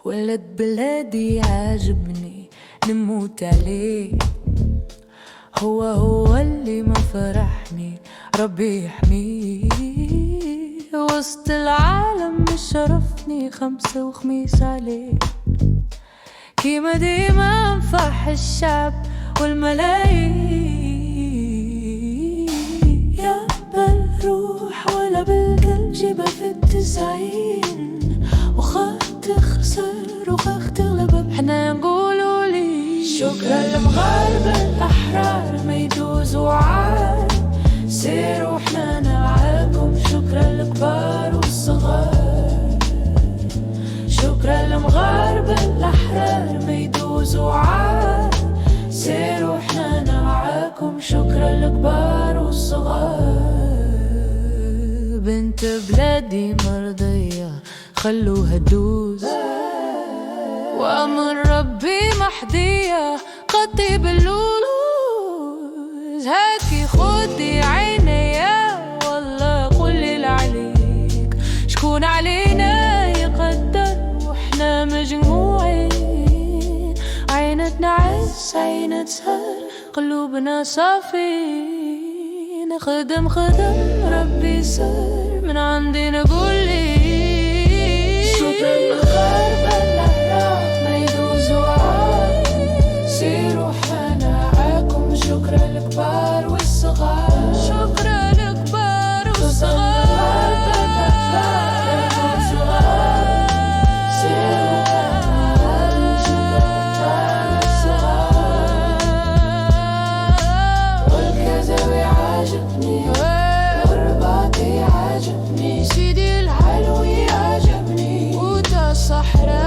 ولد بلادي عاجبني نموت عليه، هو اللي ما فرحني ربي يحميه. وسط العالم شرفني خمسة وخميس عليه، كيما ديما نفرح الشعب والملايين. يا بالروح ولا بالقلب جيبها في التسعين، وخا تخسر وخا تغلب احنا نقولوا لي شكرا للمغاربة الأحرار ما يدوزوا عار. سيروا احنا معاكم، شكرا للكبار والصغار. شكرا للمغاربة الأحرار ما يدوزوا عار. سيروا احنا معاكم، شكرا للكبار والصغار. بنت بلادي مرضية خلوها تدوز، وأمر ربي محدية غطي باللولوز. هاكي خدي عينيا والله قولي اللي عليك، شكون علينا يقدر واحنا مجموعين. عينتنا عز عينة سهر قلوبنا صافين. خدم ربي سر من عندي نقولي شكرا للمغاربة الأحرار ما يدوزوا عار. سيروا احنا معاكم، شكرا للكبار والصغار. شكرا للكبار والصغار. والكذا عاجبني والرباطي عاجبني، سيدي العلوي عاجبني، وتا الصحراء